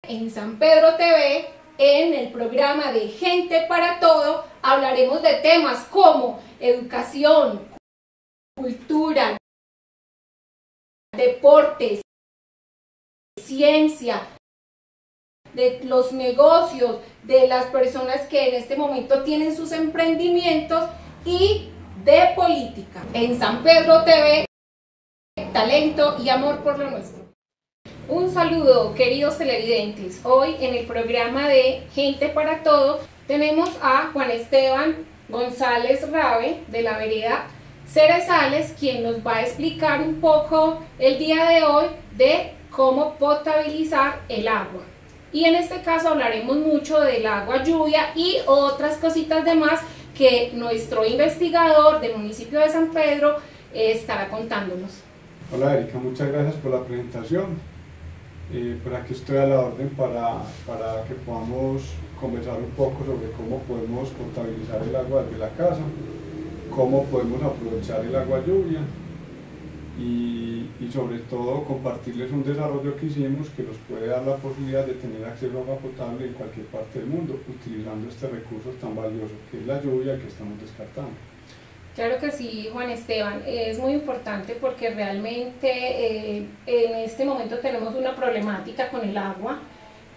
En San Pedro TV, en el programa de Gente para Todo, hablaremos de temas como educación, cultura, deportes, ciencia, de los negocios, de las personas que en este momento tienen sus emprendimientos y de política. En San Pedro TV, talento y amor por lo nuestro. Un saludo, queridos televidentes. Hoy en el programa de Gente para Todo tenemos a Juan Esteban González Rabe de la vereda Cerezales, quien nos va a explicar un poco el día de hoy de cómo potabilizar el agua. Y en este caso hablaremos mucho del agua lluvia y otras cositas demás que nuestro investigador del municipio de San Pedro estará contándonos. Hola Erika, muchas gracias por la presentación. Por aquí estoy a la orden para que podamos conversar un poco sobre cómo podemos potabilizar el agua de la casa, cómo podemos aprovechar el agua lluvia y sobre todo compartirles un desarrollo que hicimos que nos puede dar la posibilidad de tener acceso a agua potable en cualquier parte del mundo utilizando este recurso tan valioso que es la lluvia que estamos descartando. Claro que sí, Juan Esteban, es muy importante porque realmente en este momento tenemos una problemática con el agua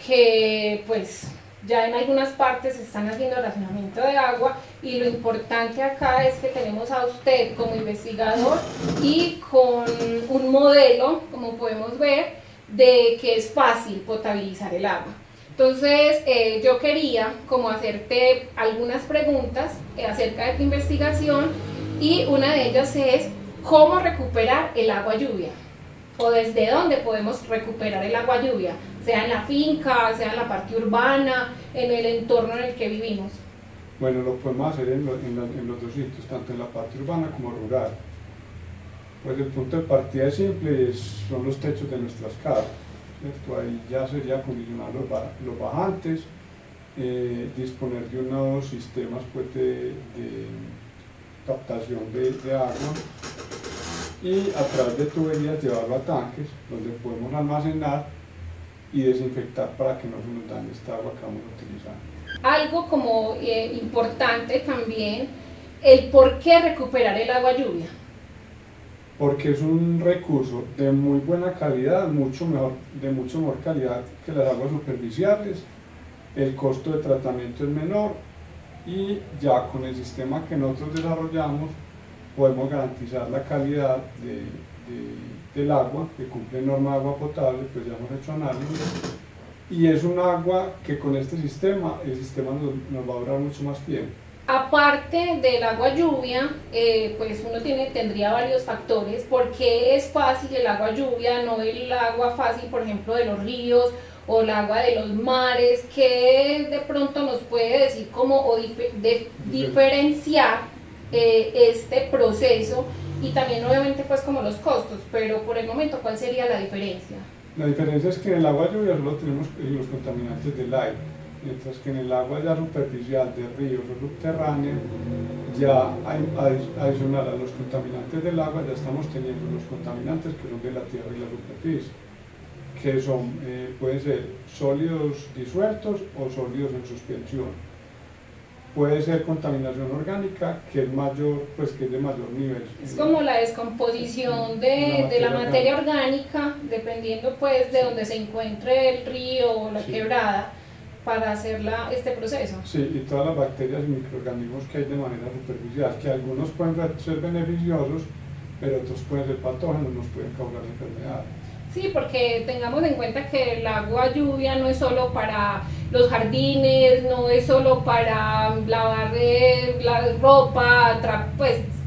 que pues ya en algunas partes se están haciendo racionamiento de agua y lo importante acá es que tenemos a usted como investigador y con un modelo, como podemos ver, de que es fácil potabilizar el agua. Entonces yo quería como hacerte algunas preguntas acerca de tu investigación y una de ellas es cómo recuperar el agua lluvia o desde dónde podemos recuperar el agua lluvia, sea en la finca, sea en la parte urbana, en el entorno en el que vivimos. Bueno, lo podemos hacer en los dos sitios, tanto en la parte urbana como rural. Pues el punto de partida es simple, son los techos de nuestras casas. ¿Cierto? Ahí ya sería acondicionar los bajantes, disponer de unos sistemas pues, de captación de agua y a través de tuberías llevarlo a tanques donde podemos almacenar y desinfectar para que no se nos dañe esta agua que vamos a utilizar. Algo como importante también, el por qué recuperar el agua lluvia. Porque es un recurso de muy buena calidad, de mucho mejor calidad que las aguas superficiales, el costo de tratamiento es menor y ya con el sistema que nosotros desarrollamos podemos garantizar la calidad del agua, que cumple norma de agua potable, pues ya hemos hecho análisis, y es un agua que con este sistema, el sistema nos va a durar mucho más tiempo. Aparte del agua lluvia, pues uno tendría varios factores. ¿Por qué es fácil el agua lluvia, no el agua fácil, por ejemplo, de los ríos o el agua de los mares? ¿Qué de pronto nos puede decir cómo diferenciar este proceso? Y también obviamente pues como los costos, pero por el momento, ¿cuál sería la diferencia? La diferencia es que en el agua lluvia solo tenemos los contaminantes del aire, mientras que en el agua ya superficial de ríos o subterránea, ya adicional a los contaminantes del agua, ya estamos teniendo los contaminantes que son de la tierra y la superficie, que son, pueden ser sólidos disueltos o sólidos en suspensión. Puede ser contaminación orgánica, que es mayor, pues que es de mayor nivel. Es como la descomposición de la materia orgánica, dependiendo pues de donde se encuentre el río o la quebrada, para hacer este proceso. Sí, y todas las bacterias y microorganismos que hay de manera superficial, que algunos pueden ser beneficiosos, pero otros pueden ser patógenos, nos pueden causar enfermedades. Sí, porque tengamos en cuenta que el agua lluvia no es solo para los jardines, no es solo para lavar la ropa,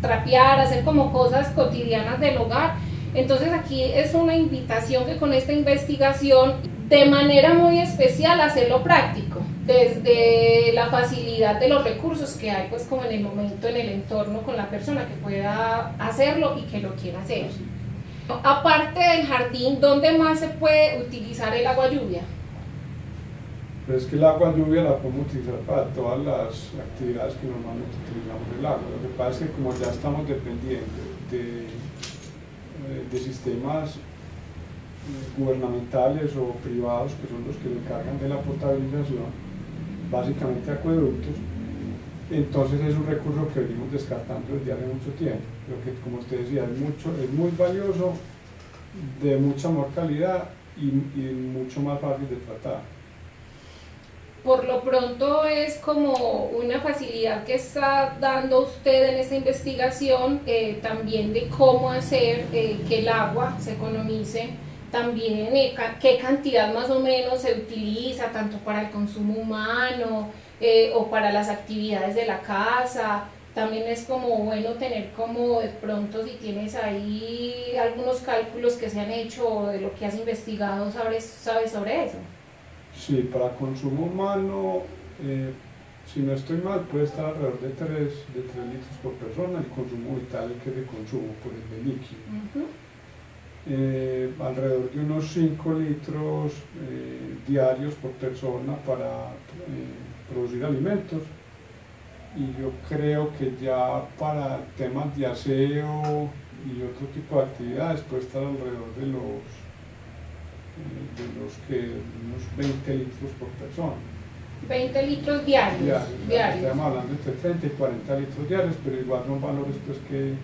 trapear, hacer como cosas cotidianas del hogar. Entonces aquí es una invitación que con esta investigación, de manera muy especial, hacerlo práctico, desde la facilidad de los recursos que hay, pues como en el momento, en el entorno con la persona que pueda hacerlo y que lo quiera hacer. Aparte del jardín, ¿dónde más se puede utilizar el agua lluvia? Pero es que el agua lluvia la podemos utilizar para todas las actividades que normalmente utilizamos el agua. Lo que pasa es que como ya estamos dependiendo de sistemas gubernamentales o privados, que son los que se encargan de la potabilización, básicamente acueductos. Entonces es un recurso que venimos descartando desde hace mucho tiempo, pero que, como usted decía, es muy valioso, de mucha mejor calidad y mucho más fácil de tratar. Por lo pronto es como una facilidad que está dando usted en esta investigación, también de cómo hacer que el agua se economice, también qué cantidad más o menos se utiliza, tanto para el consumo humano o para las actividades de la casa. También es como bueno tener como de pronto, si tienes ahí algunos cálculos que se han hecho o de lo que has investigado, sabes sobre eso. Sí, para consumo humano, si no estoy mal, puede estar alrededor de 3 litros por persona, el consumo vital, el que es de consumo, por el de líquido. Alrededor de unos 5 litros diarios por persona para producir alimentos, y yo creo que ya para temas de aseo y otro tipo de actividades puede estar alrededor de unos 20 litros por persona. 20 litros diarios. Estamos hablando entre 30 y 40 litros diarios, pero igual son valores pues que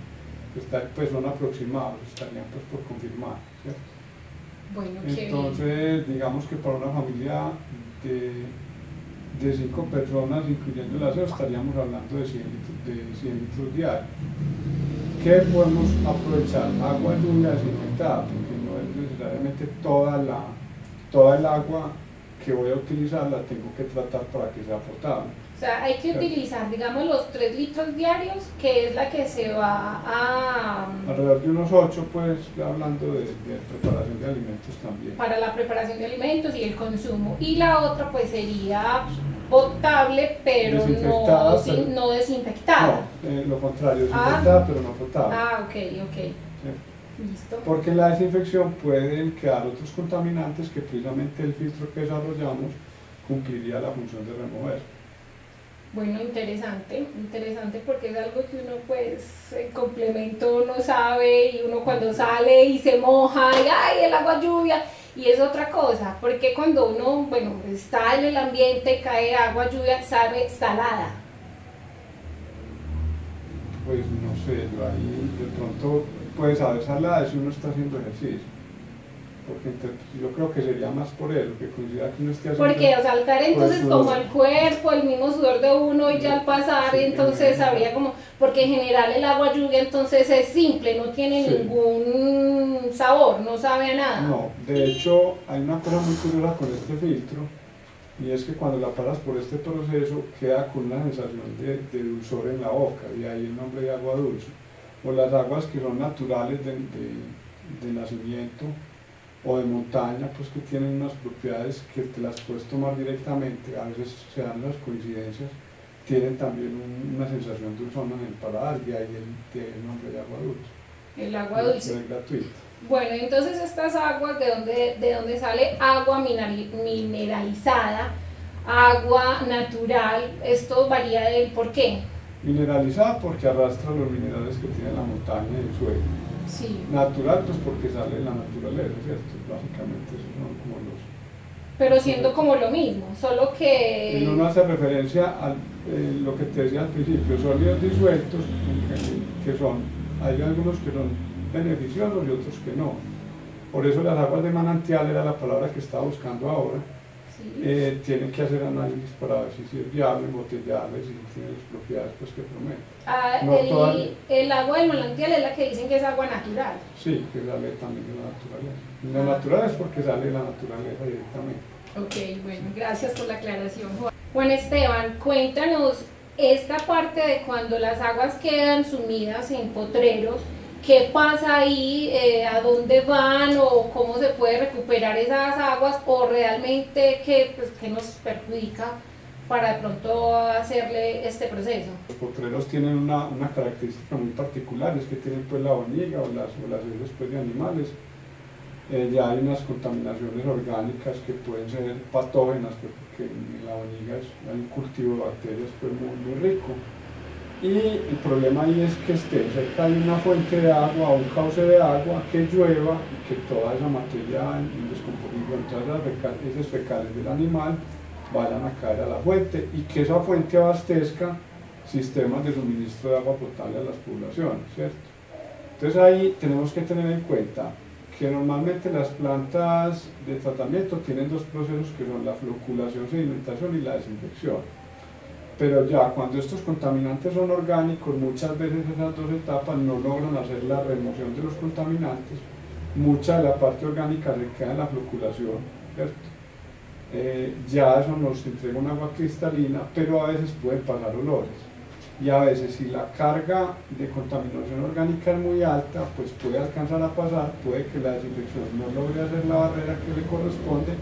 son aproximados, estarían pues por confirmar, ¿cierto? Bueno, entonces, digamos que para una familia de 5 personas, incluyendo el aseo, estaríamos hablando de 100 litros diarios. ¿Qué podemos aprovechar? Agua lluvia desinfectada, porque no es necesariamente toda el agua que voy a utilizar la tengo que tratar para que sea potable. O sea, hay que utilizar, digamos, los 3 litros diarios, que es la que se va a... Alrededor de unos 8, pues, hablando de preparación de alimentos también. Para la preparación de alimentos y el consumo. Y la otra, pues, sería potable, pero no desinfectada. No, lo contrario, desinfectada, pero no potable. Ok. ¿Sí? Listo. Porque en la desinfección pueden quedar otros contaminantes que precisamente el filtro que desarrollamos cumpliría la función de remover. Bueno, interesante porque es algo que uno pues en complemento no sabe, y uno cuando sale y se moja y ¡ay, el agua lluvia! Y es otra cosa, porque cuando uno, bueno, está en el ambiente, cae agua lluvia, sabe salada. Pues no sé, yo ahí de pronto puede saber salada si uno está haciendo ejercicio. Porque yo creo que sería más por eso, que considera que uno esté haciendo... Porque, o sea, al caer entonces como al cuerpo, el mismo sudor de uno, y ya al pasar, sí, entonces habría como... Porque en general el agua lluvia entonces es simple, no tiene ningún sabor, no sabe a nada. No, de hecho hay una cosa muy curiosa con este filtro, y es que cuando la pasas por este proceso queda con una sensación de dulzor en la boca, y ahí el nombre de agua dulce. O las aguas que son naturales de nacimiento o de montaña, pues que tienen unas propiedades que te las puedes tomar directamente, a veces se dan las coincidencias, tienen también una sensación dulzona en el paladar, y ahí el nombre de agua dulce. El agua dulce. Es gratuito. Bueno, entonces estas aguas, ¿de dónde sale? Agua mineralizada, agua natural, esto varía del por qué. Mineralizada porque arrastra los minerales que tiene la montaña y el suelo. Sí. Natural, pues porque sale de la naturaleza, ¿cierto? Básicamente esos son como los... Pero siendo como lo mismo, solo que... Uno hace referencia a lo que te decía al principio, sólidos disueltos, que son, hay algunos que son beneficiosos y otros que no. Por eso las aguas de manantial era la palabra que estaba buscando ahora. Tienen que hacer análisis para ver si es viable embotellarles, si tiene las propiedades pues, que prometen. El agua del manantial es la que dicen que es agua natural. Sí, que sale también de la naturaleza. La natural es porque sale de la naturaleza directamente. Ok, bueno, gracias por la aclaración, Juan. Juan Esteban, cuéntanos esta parte de cuando las aguas quedan sumidas en potreros. ¿Qué pasa ahí? ¿A dónde van? ¿O cómo se puede recuperar esas aguas? ¿O realmente qué nos perjudica para de pronto hacerle este proceso? Los potreros tienen una característica muy particular, es que tienen pues la boñiga o las heces pues, de animales. Ya hay unas contaminaciones orgánicas que pueden ser patógenas, porque en la boñiga hay un cultivo de bacterias pues, muy rico. Y el problema ahí es que esté cerca de una fuente de agua o un cauce de agua, que llueva y que toda esa materia en descomposición, todas las heces fecales del animal vayan a caer a la fuente y que esa fuente abastezca sistemas de suministro de agua potable a las poblaciones, ¿cierto? Entonces ahí tenemos que tener en cuenta que normalmente las plantas de tratamiento tienen dos procesos que son la floculación, sedimentación y la desinfección. Pero ya cuando estos contaminantes son orgánicos, muchas veces esas dos etapas no logran hacer la remoción de los contaminantes, mucha de la parte orgánica se queda en la floculación, ¿cierto? Ya eso nos entrega un agua cristalina, pero a veces pueden pasar olores. Y a veces si la carga de contaminación orgánica es muy alta, pues puede alcanzar a pasar, puede que la desinfección no logre hacer la barrera que le corresponde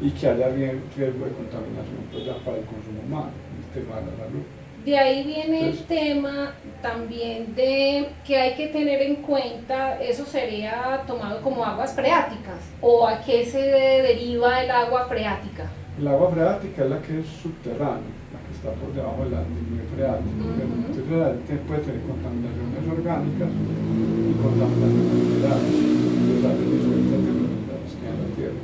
y que haya riesgo de contaminación pues ya para el consumo humano, el tema de la salud. De ahí viene el tema también de que hay que tener en cuenta, eso sería tomado como aguas freáticas, o a qué se deriva el agua freática. El agua freática es la que es subterránea, la que está por debajo del nivel freático. Entonces puede tener contaminaciones orgánicas y contaminaciones minerales, de las disueltas de los minerales que hay en la tierra.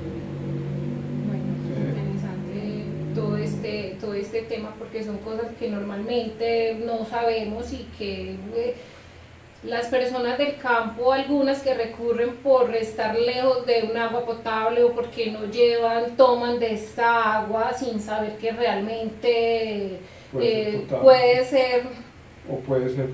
Interesante todo este tema, porque son cosas que normalmente no sabemos y que las personas del campo, algunas que recurren por estar lejos de un agua potable o porque no toman de esta agua sin saber que realmente puede ser o puede ser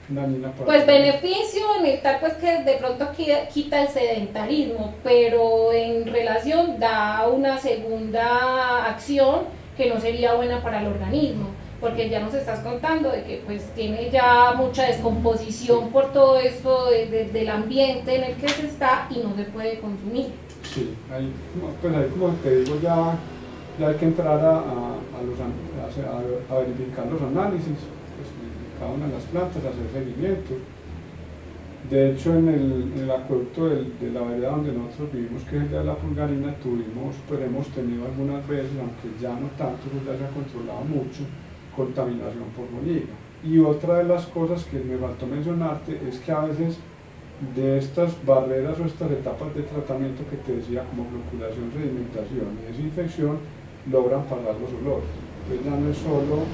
dañina para pues beneficio en el tal pues que de pronto quita el sedentarismo, pero en relación da una segunda acción que no sería buena para el organismo, porque ya nos estás contando de que pues tiene ya mucha descomposición por todo esto del ambiente en el que se está y no se puede consumir. Sí, ahí como te digo ya hay que entrar a verificar los análisis pues, de cada una de las plantas, hacer seguimiento. De hecho en el acueducto de la vereda donde nosotros vivimos, que es el de la Pulgarina, hemos tenido algunas veces, aunque ya no tanto, pues ya se ha controlado mucho, contaminación por boñiga. Y otra de las cosas que me faltó mencionarte es que a veces de estas barreras o estas etapas de tratamiento que te decía, como floculación, sedimentación y desinfección, logran pasar los olores. Entonces ya no es solo,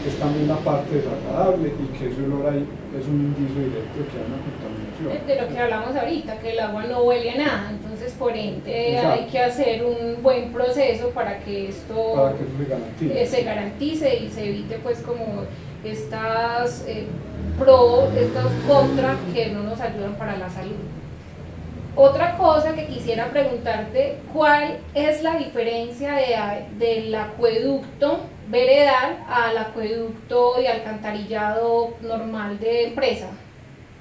es también la parte desagradable y que ese olor ahí es un indicio directo de que hay una contaminación. De lo que hablamos ahorita, que el agua no huele a nada, entonces por ende hay que hacer un buen proceso para que esto se garantice y se evite pues como estas estos contras que no nos ayudan para la salud. Otra cosa que quisiera preguntarte, ¿cuál es la diferencia del acueducto veredal al acueducto y alcantarillado normal de empresa?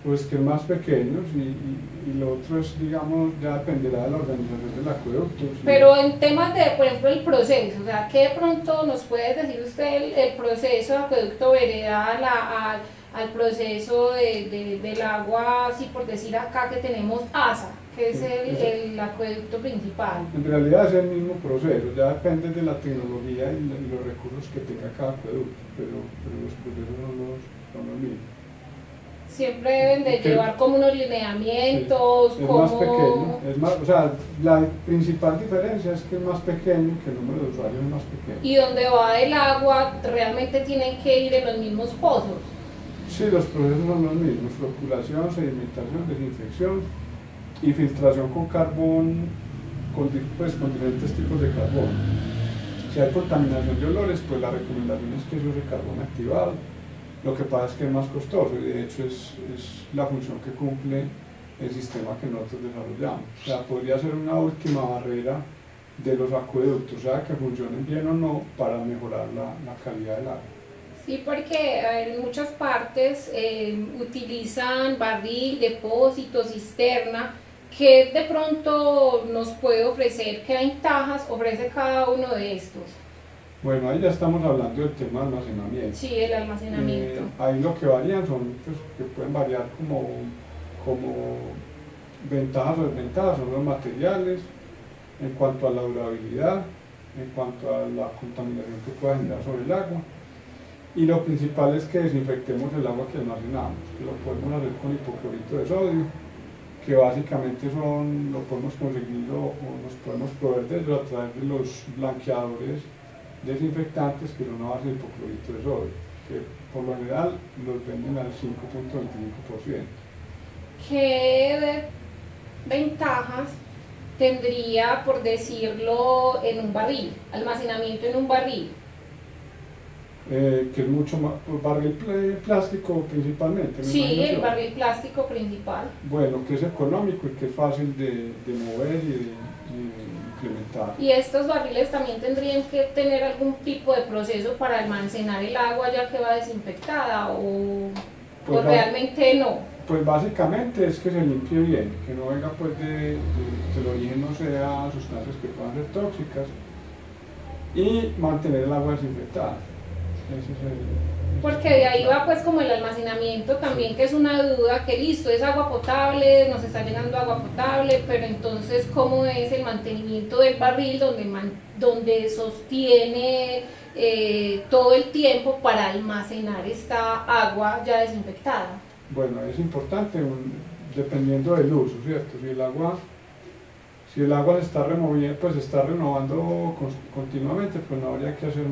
Pues que es más pequeño y lo otro es, digamos, ya dependerá de la organización del acueducto. ¿Sí? Pero en temas de, por ejemplo, el proceso, o sea, ¿qué de pronto nos puede decir usted el proceso de acueducto veredal al proceso del agua, así por decir acá que tenemos ASA, que es el acueducto principal? En realidad es el mismo proceso, ya depende de la tecnología y los recursos que tenga cada acueducto, pero los procesos son los mismos. Siempre deben de llevar como unos lineamientos, es más pequeño, o sea, la principal diferencia es que es más pequeño, que el número de usuarios es más pequeño. Y donde va el agua realmente tienen que ir en los mismos pozos. Sí, los procesos son los mismos: floculación, sedimentación, desinfección y filtración con carbón, con diferentes tipos de carbón. Si hay contaminación de olores, pues la recomendación es que se use carbón activado. Lo que pasa es que es más costoso y de hecho es la función que cumple el sistema que nosotros desarrollamos. O sea, podría ser una última barrera de los acueductos, o sea, que funcionen bien o no, para mejorar la calidad del agua. Sí, porque en muchas partes utilizan barril, depósito, cisterna. ¿Qué de pronto nos puede ofrecer? ¿Qué ventajas ofrece cada uno de estos? Bueno, ahí ya estamos hablando del tema de almacenamiento. Sí, el almacenamiento. Ahí lo que varían son, pues, que pueden variar como ventajas o desventajas, son los materiales, en cuanto a la durabilidad, en cuanto a la contaminación que pueda generar sobre el agua. Y lo principal es que desinfectemos el agua que almacenamos, que lo podemos hacer con hipoclorito de sodio, que básicamente lo podemos conseguir o nos podemos proveer de ello a través de los blanqueadores desinfectantes que son a base de hipoclorito de sodio, que por lo general los venden al 5.25%. ¿Qué ventajas tendría, por decirlo, en un barril, almacenamiento en un barril? Que es mucho más, barril plástico principalmente. Sí, el barril plástico principal. Bueno, que es económico y que es fácil de mover y de implementar. ¿Y estos barriles también tendrían que tener algún tipo de proceso para almacenar el agua ya que va desinfectada o realmente no? Pues básicamente es que se limpie bien, que no venga pues que el origen no sea sustancias que puedan ser tóxicas y mantener el agua desinfectada. Porque de ahí va pues como el almacenamiento también, que es una duda, que listo, es agua potable, nos está llenando agua potable, pero entonces ¿cómo es el mantenimiento del barril donde sostiene todo el tiempo para almacenar esta agua ya desinfectada? Bueno, es importante dependiendo del uso, ¿cierto? Si el agua se está removiendo, pues se está renovando continuamente, pues no habría que hacer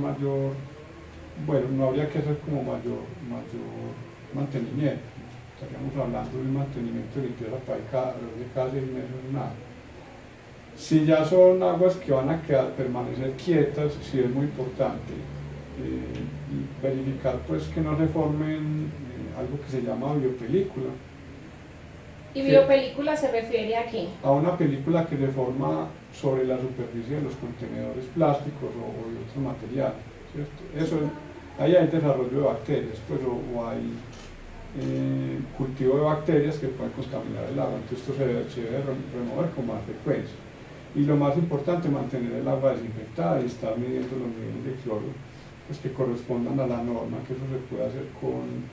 no habría que hacer como mayor mantenimiento. Estaríamos hablando de un mantenimiento de limpieza para cada 6 meses, nada. Si ya son aguas que van a permanecer quietas, sí es muy importante verificar pues que no se formen algo que se llama biopelícula. ¿Y biopelícula se refiere a qué? A una película que se forma sobre la superficie de los contenedores plásticos o de otros materiales, ¿cierto? Ahí hay desarrollo de bacterias, pues, o hay cultivo de bacterias que pueden contaminar el agua, entonces esto se debe remover con más frecuencia. Y lo más importante, mantener el agua desinfectada y estar midiendo los niveles de cloro pues, que correspondan a la norma, que eso se puede hacer con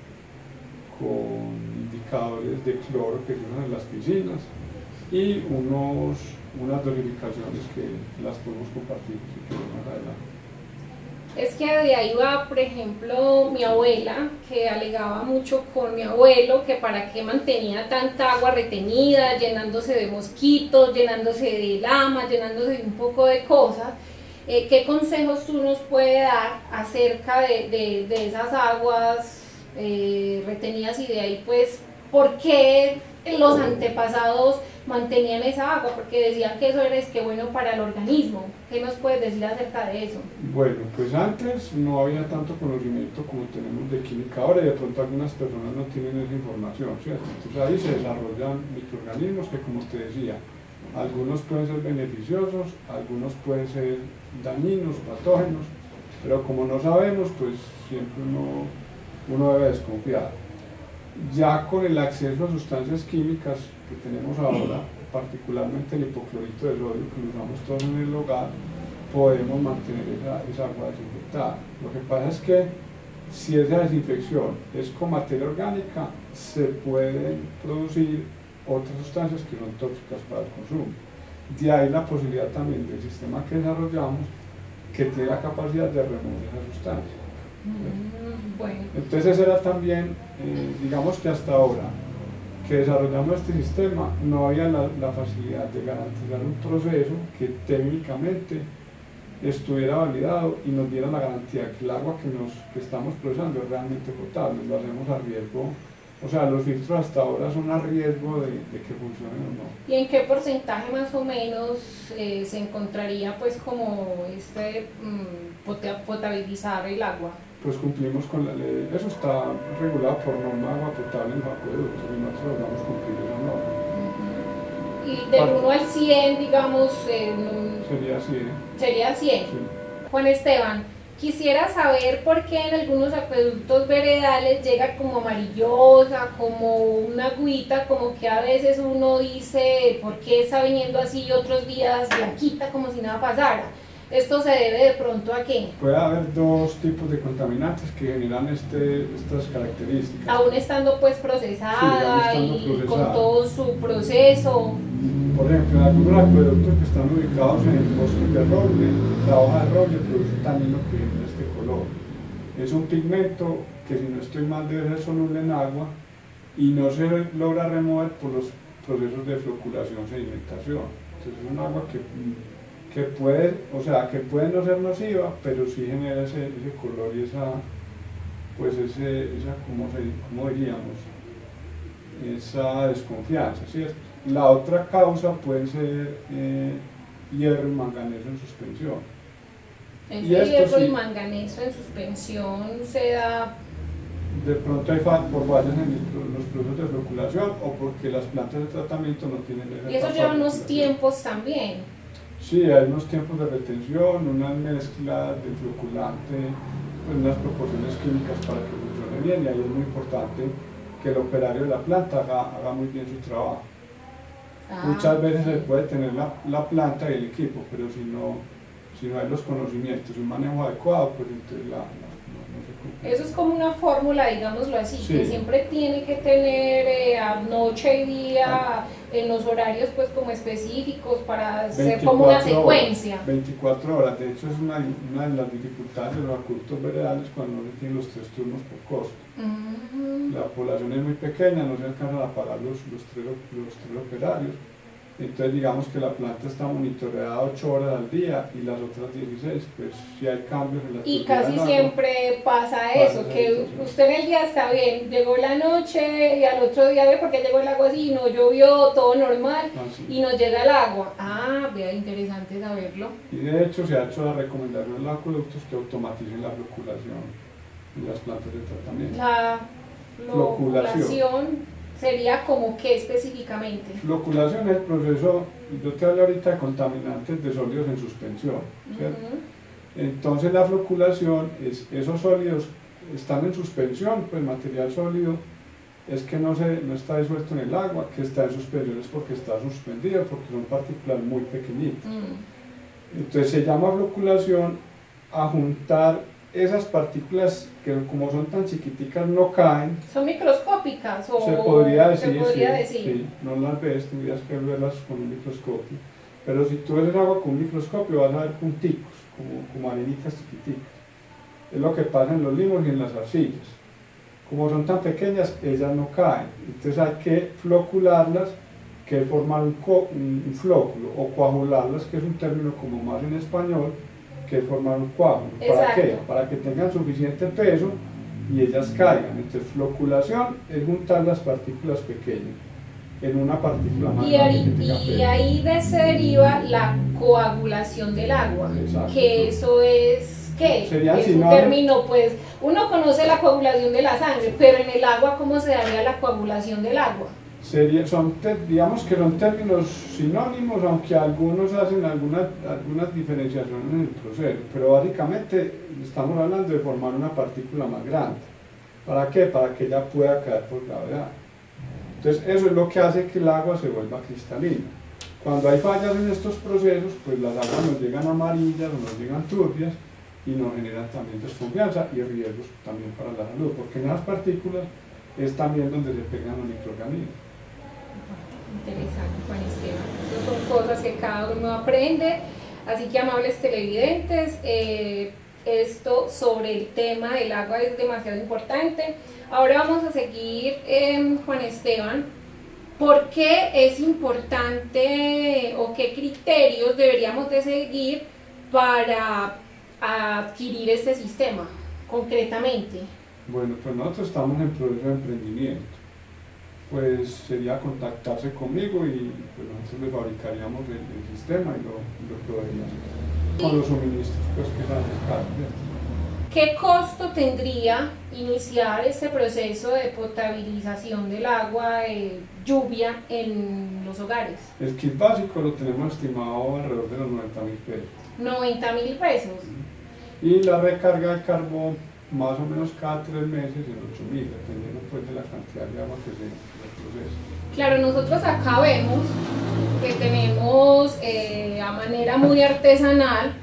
indicadores de cloro que se usan en las piscinas y unas dosificaciones que las podemos compartir si queremos más adelante. Es que de ahí va, por ejemplo, mi abuela, que alegaba mucho con mi abuelo que para qué mantenía tanta agua retenida, llenándose de mosquitos, llenándose de lama, llenándose de un poco de cosas. ¿Qué consejos tú nos puedes dar acerca de esas aguas retenidas y de ahí pues por qué los antepasados mantenían esa agua? Porque decían que eso era bueno para el organismo. ¿Qué nos puedes decir acerca de eso? Bueno, pues antes no había tanto conocimiento como tenemos de química ahora y de pronto algunas personas no tienen esa información, ¿cierto? Entonces ahí se desarrollan microorganismos que, como te decía, algunos pueden ser beneficiosos, algunos pueden ser dañinos, patógenos, pero como no sabemos, pues siempre uno debe desconfiar. Ya con el acceso a sustancias químicas que tenemos ahora, particularmente el hipoclorito de sodio que lo usamos todos en el hogar, podemos mantener esa agua desinfectada. Lo que pasa es que si esa desinfección es con materia orgánica, se pueden producir otras sustancias que son tóxicas para el consumo. De ahí la posibilidad también del sistema que desarrollamos, que tiene la capacidad de remover esa sustancia. Bueno. Entonces era también, digamos que hasta ahora que desarrollamos este sistema, no había la facilidad de garantizar un proceso que técnicamente estuviera validado y nos diera la garantía de que el agua que estamos procesando es realmente potable. Lo hacemos a riesgo, o sea, los filtros hasta ahora son a riesgo de que funcionen o no. ¿Y en qué porcentaje más o menos se encontraría pues como potabilizar el agua? Pues cumplimos con la ley, eso está regulado por norma agua potable en los acueductos y nosotros logramos cumplir esa norma. Y del 1 al 100, digamos, sería 100. Sería 100. Sí. Juan Esteban, quisiera saber por qué en algunos acueductos veredales llega como amarillosa, como una agüita, como que a veces uno dice por qué está viniendo así y otros días blanquita como si nada pasara. ¿Esto se debe de pronto a qué? Puede haber dos tipos de contaminantes que generan estas características. Aún estando pues procesada, sí, y con todo su proceso. Por ejemplo, en algunos acueductos que están ubicados en bosques de roble, la hoja de roble produce un tanino que genera este color. Es un pigmento que, si no estoy mal, debe ser soluble en agua y no se logra remover por los procesos de floculación o sedimentación. Entonces es un agua que puede, o sea, que puede no ser nociva, pero sí genera ese color y esa, pues esa ¿cómo diríamos? Esa desconfianza, ¿cierto? La otra causa puede ser hierro y manganeso en suspensión. Ese hierro y manganeso en suspensión se da... De pronto hay por fallas en los procesos de floculación o porque las plantas de tratamiento no tienen esa. Y eso lleva unos tiempos también. Sí, hay unos tiempos de retención, una mezcla de floculante, pues unas proporciones químicas para que funcione bien, y ahí es muy importante que el operario de la planta haga muy bien su trabajo. Muchas veces se puede tener la planta y el equipo, pero si no hay los conocimientos y un manejo adecuado, pues entonces no se cumple. Eso es como una fórmula, digámoslo así, sí, que siempre tiene que tener noche y día en los horarios pues como específicos para ser como una secuencia. 24 horas, de hecho es una de las dificultades de los acueductos veredales cuando no se tienen los 3 turnos por costo. La población es muy pequeña, no se alcanzan a pagar los tres operarios. Entonces digamos que la planta está monitoreada 8 horas al día y las otras 16, pues si hay cambios en la y casi siempre pasa eso, que usted en el día está bien, llegó la noche y al otro día ve porque llegó el agua así, no llovió, todo normal, y no llega el agua. Vea, interesante saberlo. Y de hecho se ha hecho la recomendación en los acueductos que automaticen la floculación en las plantas de tratamiento. La floculación sería como qué específicamente. Floculación es el proceso, yo te hablo ahorita de contaminantes de sólidos en suspensión, ¿cierto? Entonces la floculación es esos sólidos están en suspensión, pues material sólido es que no está disuelto en el agua, que está en suspensión es porque está suspendido, porque son partículas muy pequeñitas. Entonces se llama floculación a juntar esas partículas que, como son tan chiquiticas, no caen. ¿Son microscópicas? Se podría decir, sí, no las ves, tendrías que verlas con un microscopio. Pero si tú ves el agua con un microscopio vas a ver punticos, como arenitas chiquiticas. Es lo que pasa en los limos y en las arcillas. Como son tan pequeñas, ellas no caen. Entonces hay que flocularlas, que es formar un flóculo, o coagularlas, que es un término como más en español, que es formar un coágulo. ¿Para qué? Para que tengan suficiente peso y ellas caigan. Entonces floculación es juntar las partículas pequeñas en una partícula más grande. Y ahí se deriva la coagulación del agua. Exacto. Que eso es... ¿qué? Es un término, pues, uno conoce la coagulación de la sangre, pero en el agua, ¿cómo se daría la coagulación del agua? Digamos que son términos sinónimos, aunque algunos hacen algunas diferenciaciones en el proceso, pero básicamente estamos hablando de formar una partícula más grande. ¿Para qué? Para que ella pueda caer por gravedad. Entonces eso es lo que hace que el agua se vuelva cristalina. Cuando hay fallas en estos procesos, pues las aguas nos llegan amarillas o nos llegan turbias y nos generan también desconfianza y riesgos también para la salud, porque en esas partículas es también donde se pegan los microorganismos. Interesante, Juan Esteban. Esas son cosas que cada uno aprende. Así que, amables televidentes, esto sobre el tema del agua es demasiado importante. Ahora vamos a seguir, Juan Esteban, ¿por qué es importante o qué criterios deberíamos de seguir para adquirir este sistema concretamente? Bueno, pues nosotros estamos en proceso de emprendimiento. Pues sería contactarse conmigo y pues nosotros le fabricaríamos el sistema y lo proveeríamos con los suministros pues, que sean necesarios. ¿Qué costo tendría iniciar este proceso de potabilización del agua de lluvia en los hogares? El kit básico lo tenemos estimado alrededor de los 90.000 pesos. ¿90.000 pesos? Y la recarga de carbón más o menos cada 3 meses en 8.000, dependiendo pues de la cantidad de agua que se procesa. Claro, nosotros acá vemos que tenemos a manera muy artesanal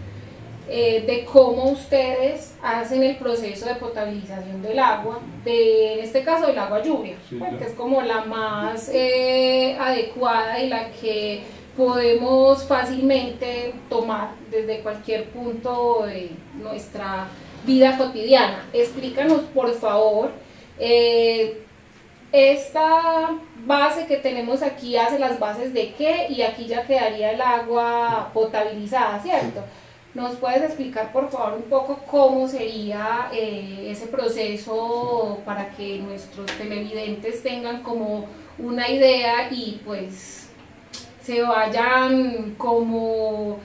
de cómo ustedes hacen el proceso de potabilización del agua, en este caso del agua lluvia, sí, que es como la más adecuada y la que podemos fácilmente tomar desde cualquier punto de nuestra vida cotidiana. Explícanos, por favor, esta base que tenemos aquí hace las bases de qué, y aquí ya quedaría el agua potabilizada, ¿cierto? ¿Nos puedes explicar, por favor, un poco cómo sería ese proceso para que nuestros televidentes tengan como una idea y pues se vayan como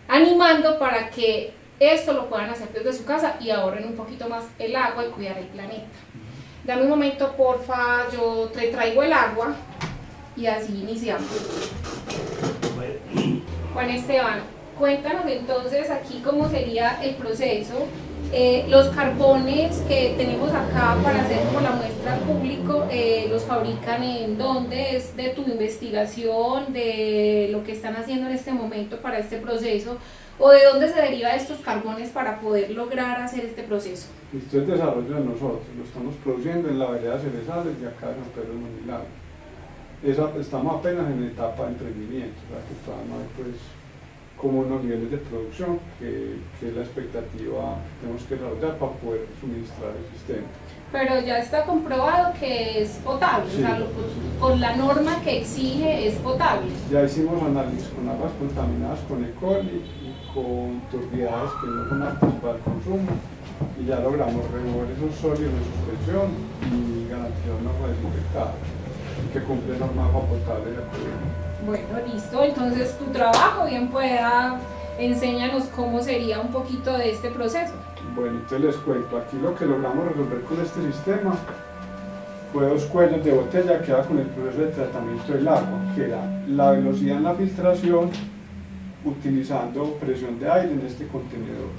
animando para que esto lo puedan hacer desde su casa y ahorren un poquito más el agua y cuidar el planeta? Dame un momento, porfa, yo te traigo el agua y así iniciamos. Juan Esteban, cuéntanos entonces aquí cómo sería el proceso. Los carbones que tenemos acá para hacer como la muestra al público, ¿los fabrican en dónde? ¿Es de tu investigación, de lo que están haciendo en este momento para este proceso? ¿O de dónde se derivan estos carbones para poder lograr hacer este proceso? Esto es desarrollo de nosotros, lo estamos produciendo en la vereda Cerezales de acá de San Pedro de Monilagro. Estamos apenas en etapa de emprendimiento, o sea que todavía no hay pues como unos niveles de producción que es la expectativa que tenemos que desarrollar para poder suministrar el sistema. Pero ya está comprobado que es potable, sí. O sea, con la norma que exige es potable. Ya hicimos análisis con aguas contaminadas con E. coli y con turbidades que no son aptas para el consumo, y ya logramos remover esos sólidos de suspensión y garantizar una agua desinfectada que cumple norma agua potable de acuerdo. Bueno, listo, entonces tu trabajo bien pueda, enséñanos cómo sería un poquito de este proceso. Bueno, entonces les cuento, aquí lo que logramos resolver con este sistema fue 2 cuellos de botella que era con el proceso de tratamiento del agua, que era la velocidad en la filtración utilizando presión de aire en este contenedor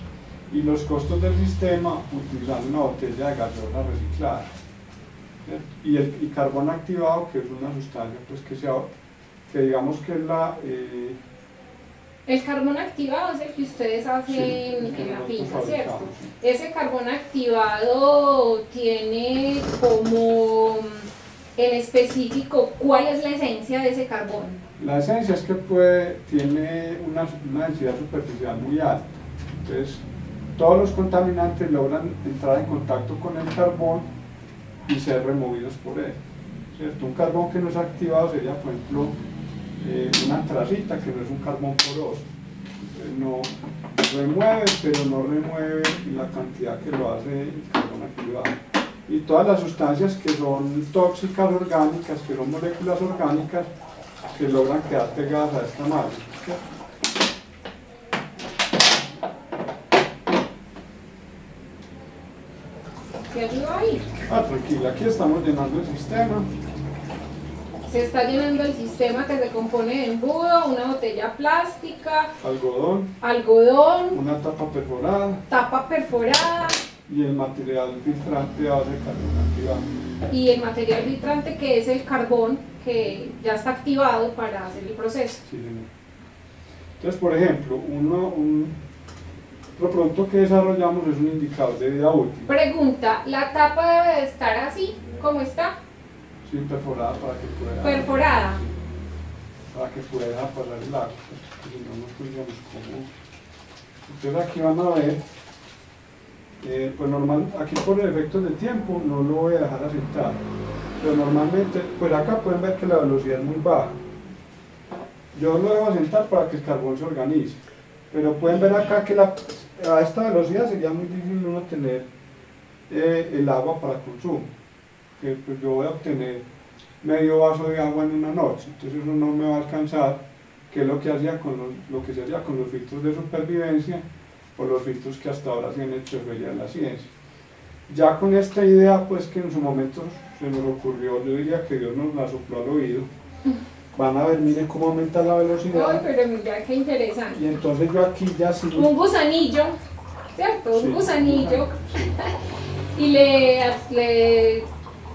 y los costos del sistema utilizando una botella de gaseosa reciclada, y carbón activado, que es una sustancia pues que digamos que es la... El carbón activado es el que ustedes hacen, sí, en la finca, ¿cierto? Sí. Ese carbón activado tiene como en específico, ¿cuál es la esencia de ese carbón? La esencia es que tiene una densidad superficial muy alta, entonces todos los contaminantes logran entrar en contacto con el carbón y ser removidos por él, ¿cierto? Un carbón que no es activado sería, por ejemplo, una antracita, que no es un carbón poroso, no remueve, pero no remueve la cantidad que lo hace el carbón activado. Y todas las sustancias que son tóxicas orgánicas, que son moléculas orgánicas, que logran quedar pegadas a esta malla. ¿Qué ayuda ahí? Tranquila, aquí estamos llenando el sistema. Se está llenando el sistema que se compone de embudo, una botella plástica, algodón, una tapa perforada y el material filtrante a base de carbón activado. Y el material filtrante que es el carbón que ya está activado para hacer el proceso. Sí, señor. Entonces, por ejemplo, otro producto que desarrollamos es un indicador de vida útil. Pregunta, ¿la tapa debe de estar así como está? Sí, perforada para que pueda... ¿Perforada? Sí, para que pueda pasar el agua, pues, si no, no tendríamos cómo. Entonces aquí van a ver, pues normal, aquí por efectos de tiempo no lo voy a dejar asentado, pero normalmente, pues acá pueden ver que la velocidad es muy baja. Yo lo dejo asentar para que el carbón se organice, pero pueden ver acá que a esta velocidad sería muy difícil uno tener el agua para consumo. Que pues yo voy a obtener medio vaso de agua en una noche, entonces eso no me va a alcanzar, que es lo que se hacía con los filtros de supervivencia o los filtros que hasta ahora se han hecho feria en la ciencia. Ya con esta idea pues que en su momento se nos ocurrió, yo diría que Dios nos la sopló al oído, van a ver, miren cómo aumenta la velocidad. Ay, pero mira qué interesante. Y entonces yo aquí ya sí... Un gusanillo, ¿cierto? Sí, un gusanillo. Sí. Y le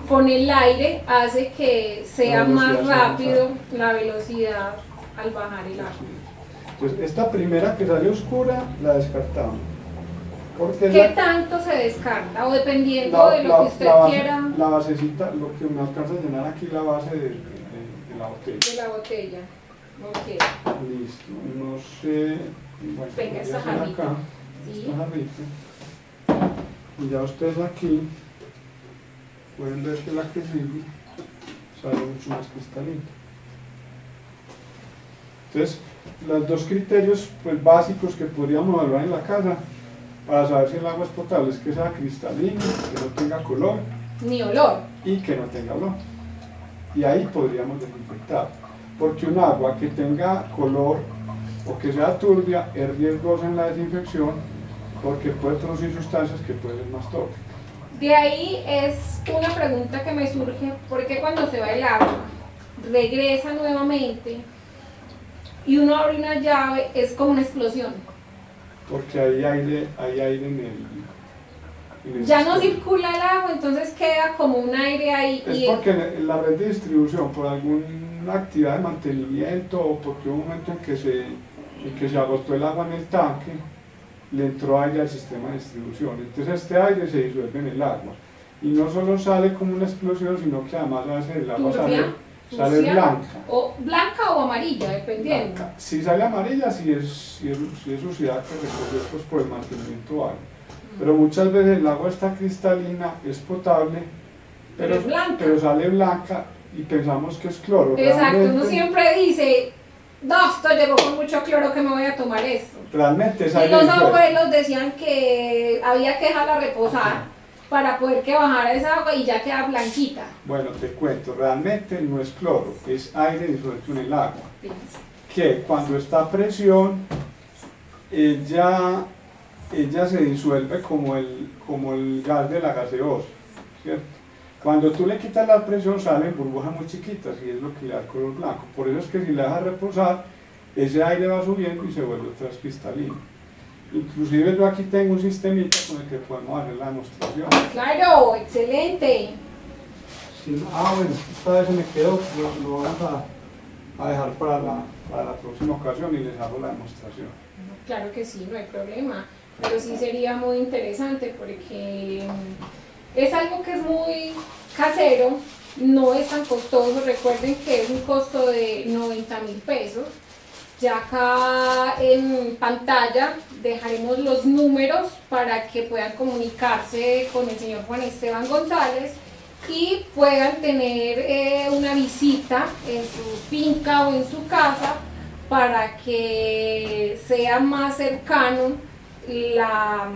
con el aire hace que sea más rápido la velocidad al bajar el agua. Entonces esta primera que sale oscura la descartamos. ¿Qué tanto se descarta? O dependiendo de lo que usted quiera. La basecita, lo que me alcanza a llenar aquí la base de la botella. De la botella, ok. Listo, no sé... Bueno, venga, esta jarrita. acá, ¿sí? esta jarrita. Y ya ustedes aquí pueden ver que la que sigue sale mucho más cristalina. Entonces, los dos criterios pues, básicos que podríamos evaluar en la casa para saber si el agua es potable es que sea cristalina, que no tenga color ni olor y que no tenga olor. Y ahí podríamos desinfectar, porque un agua que tenga color o que sea turbia es riesgosa en la desinfección porque puede producir sustancias que pueden ser más tóxicas. De ahí es una pregunta que me surge, ¿por qué cuando se va el agua regresa nuevamente y uno abre una llave es como una explosión? Porque hay aire en el ya sistema. no circula el agua, entonces queda como un aire ahí. Es porque en la red de distribución, por alguna actividad de mantenimiento o porque hubo un momento en que se agotó el agua en el tanque, le entró aire al sistema de distribución. Entonces este aire se disuelve en el agua. Y no solo sale como una explosión, sino que además a veces el agua sale blanca. O blanca o amarilla, dependiendo. Blanca. Si sale amarilla, si es suciedad que recogió pues, por el mantenimiento o algo. Pero muchas veces el agua está cristalina, es potable, pero sale blanca y pensamos que es cloro. Exacto, realmente, uno siempre dice, no, esto llegó con mucho cloro que me voy a tomar esto. Realmente es y aire los disuelto. abuelos decían que había que dejarla reposar para poder que bajara esa agua y ya queda blanquita. Bueno, te cuento, realmente no es cloro, es aire disuelto en el agua. Sí. Que cuando está a presión, ella se disuelve como el gas de la gaseosa, ¿cierto? Cuando tú le quitas la presión salen burbujas muy chiquitas y es lo que le da el color blanco. Por eso es que si le dejas reposar, ese aire va subiendo y se vuelve otra vez cristalino. Inclusive yo aquí tengo un sistemita con el que podemos hacer la demostración. Claro, excelente. Sí, bueno, esta vez se me quedó, lo vamos a dejar para la próxima ocasión y les hago la demostración. Claro que sí, no hay problema, pero sí sería muy interesante porque es algo que es muy casero, no es tan costoso. Recuerden que es un costo de 90.000 pesos. Ya acá en pantalla dejaremos los números para que puedan comunicarse con el señor Juan Esteban González y puedan tener una visita en su finca o en su casa para que sea más cercano la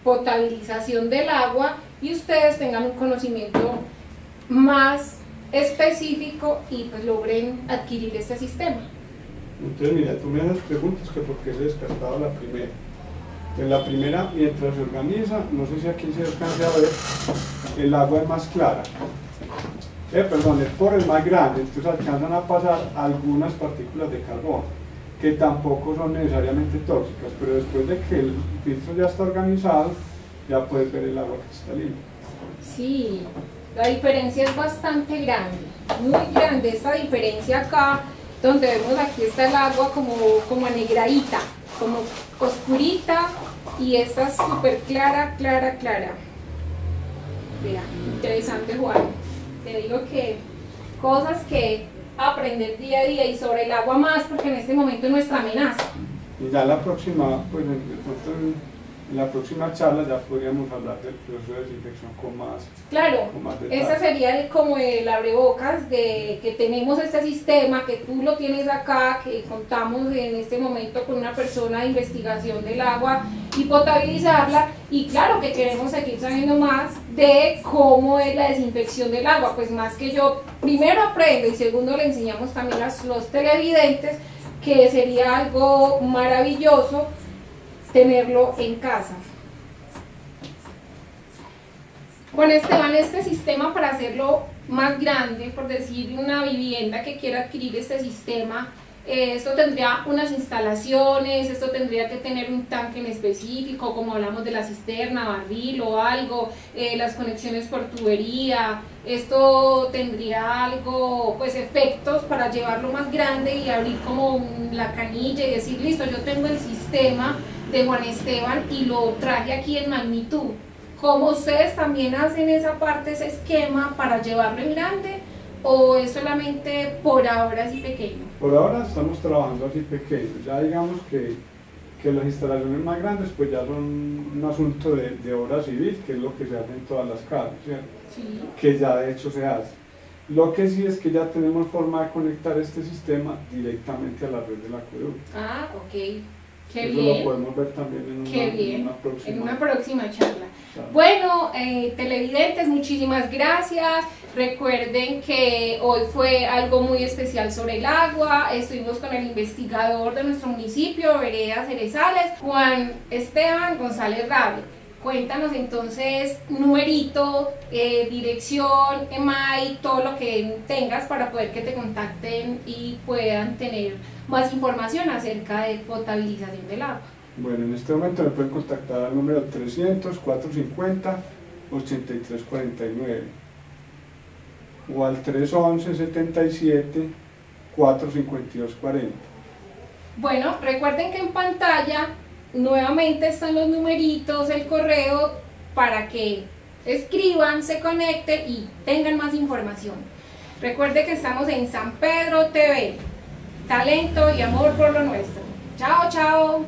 potabilización del agua y ustedes tengan un conocimiento más específico y pues logren adquirir este sistema. Entonces mira, tú me haces preguntas que por qué se descartaba la primera. En la primera, mientras se organiza, no sé si aquí se alcanza a ver, el agua es más clara. Perdón, el poro es más grande, entonces alcanzan a pasar algunas partículas de carbón, que tampoco son necesariamente tóxicas, pero después de que el filtro ya está organizado, ya puedes ver el agua cristalina. Sí, la diferencia es bastante grande, muy grande esta diferencia acá, donde vemos aquí está el agua como anegradita, como oscurita, y esta es súper clara, clara, clara. Vea, interesante, Juan. Te digo que cosas que aprender día a día y sobre el agua más, porque en este momento es nuestra amenaza. Y ya la próxima, pues en la próxima charla ya podríamos hablar del proceso de desinfección con más detalle. Ese sería como el abrebocas de que tenemos este sistema, que tú lo tienes acá, que contamos en este momento con una persona de investigación del agua y potabilizarla, y claro que queremos seguir sabiendo más de cómo es la desinfección del agua, pues más que yo primero aprendo y segundo le enseñamos también a los televidentes que sería algo maravilloso tenerlo en casa. Bueno, Esteban, este sistema, para hacerlo más grande, por decir una vivienda que quiera adquirir este sistema, esto tendría unas instalaciones, esto tendría que tener un tanque en específico, como hablamos de la cisterna, barril o algo, las conexiones por tubería, esto tendría algo, pues efectos para llevarlo más grande y abrir como la canilla y decir, listo, yo tengo el sistema de Juan Esteban y lo traje aquí en magnitud. ¿Cómo ustedes también hacen esa parte, ese esquema para llevarlo en grande, o es solamente por ahora así pequeño? Por ahora estamos trabajando así pequeño, ya digamos que que las instalaciones más grandes pues ya son un asunto de obra civil, que es lo que se hace en todas las casas, ¿cierto? Sí. Que ya de hecho se hace. Lo que sí es que ya tenemos forma de conectar este sistema directamente a la red del acueducto. Ah, ok. Qué Eso bien. lo podemos ver también En una próxima charla. Claro. Bueno, televidentes, muchísimas gracias. Recuerden que hoy fue algo muy especial sobre el agua. Estuvimos con el investigador de nuestro municipio, Vereda Cerezales, Juan Esteban González Rabe. Cuéntanos entonces numerito, dirección, email, todo lo que tengas para poder que te contacten y puedan tener más información acerca de potabilización del agua. Bueno, en este momento me pueden contactar al número 300-450-8349 o al 311-77-452-40. Bueno, recuerden que en pantalla nuevamente están los numeritos, el correo, para que escriban, se conecten y tengan más información. Recuerde que estamos en San Pedro TV, talento y amor por lo nuestro. Chao, chao.